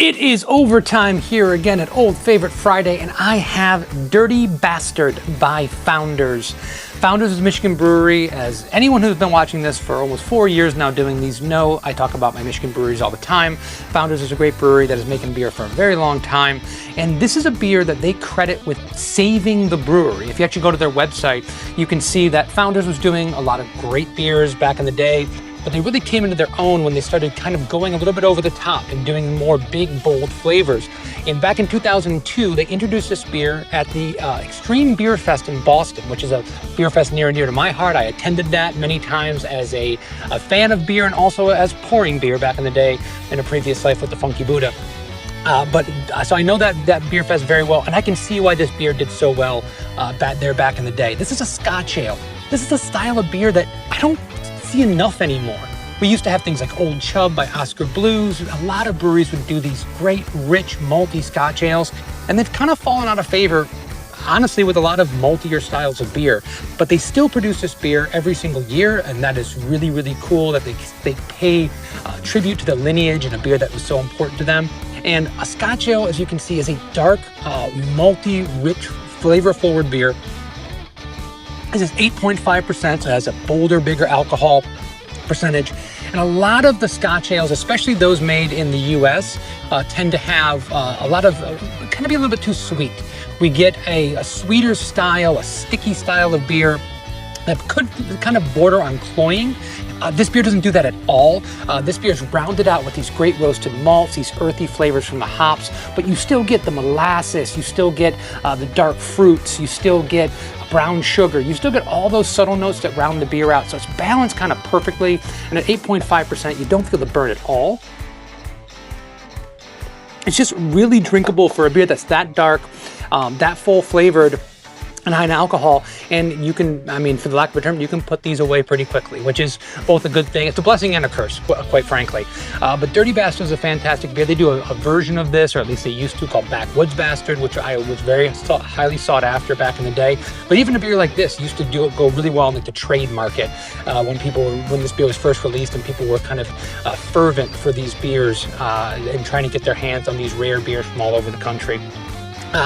It is overtime here again at Old Favorite Friday, and I have Dirty Bastard by Founders. Founders is a Michigan brewery. As anyone who's been watching this for almost 4 years now doing these know, I talk about my Michigan breweries all the time. Founders is a great brewery that is making beer for a very long time, and this is a beer that they credit with saving the brewery. If you actually go to their website, you can see that Founders was doing a lot of great beers back in the day, but they really came into their own when they started kind of going a little bit over the top and doing more big, bold flavors. And back in 2002, they introduced this beer at the Extreme Beer Fest in Boston, which is a beer fest near and dear to my heart. I attended that many times as a fan of beer and also as pouring beer back in the day in a previous life with the Funky Buddha. So I know that beer fest very well, and I can see why this beer did so well back in the day. This is a Scotch Ale. This is a style of beer that I don't see enough anymore. We used to have things like Old Chub by Oscar Blues. A lot of breweries would do these great, rich, malty Scotch ales, and they've kind of fallen out of favor, honestly, with a lot of maltier styles of beer. But they still produce this beer every single year, and that is really, really cool that they pay tribute to the lineage and a beer that was so important to them. And a Scotch Ale, as you can see, is a dark, malty, rich, flavor-forward beer. This is 8.5%, so it has a bolder, bigger alcohol percentage. And a lot of the Scotch ales, especially those made in the US, tend to have a lot of, kind of be a little bit too sweet. We get a sweeter style, a sticky style of beer that could kind of border on cloying. This beer doesn't do that at all. This beer is rounded out with these great roasted malts, these earthy flavors from the hops, but you still get the molasses, you still get the dark fruits, you still get brown sugar, you still get all those subtle notes that round the beer out. So it's balanced kind of perfectly, and at 8.5%, you don't feel the burn at all. It's just really drinkable for a beer that's that dark, that full flavored, and high in alcohol, and you can, I mean, for the lack of a term, you can put these away pretty quickly, which is both a good thing. It's a blessing and a curse, quite frankly. But Dirty Bastard is a fantastic beer. They do a version of this, or at least they used to, called Backwoods Bastard, which I was very highly sought after back in the day. But even a beer like this used to go really well in like the trade market when this beer was first released, and people were kind of fervent for these beers and trying to get their hands on these rare beers from all over the country.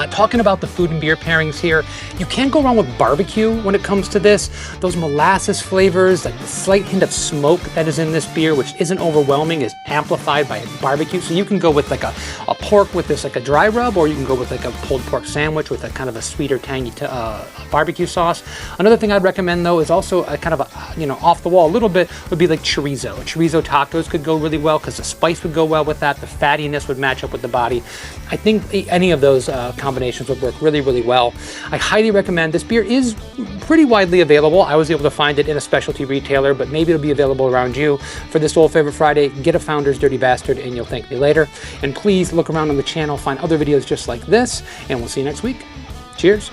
Talking about the food and beer pairings here, you can't go wrong with barbecue when it comes to this. Those molasses flavors, like the slight hint of smoke that is in this beer, which isn't overwhelming, is amplified by barbecue. So you can go with like a pork with this, like a dry rub, or you can go with like a pulled pork sandwich with a kind of a sweeter, tangy barbecue sauce. Another thing I'd recommend though is also a kind of a, off the wall a little bit would be like chorizo. Chorizo tacos could go really well because the spice would go well with that. The fattiness would match up with the body. I think any of those combinations would work really, really well. I highly recommend this beer. Is pretty widely available. I was able to find it in a specialty retailer, but maybe it'll be available around you. For this Old Favorite Friday, get a Founders Dirty Bastard and you'll thank me later. And please look around on the channel, find other videos just like this, and we'll see you next week. Cheers.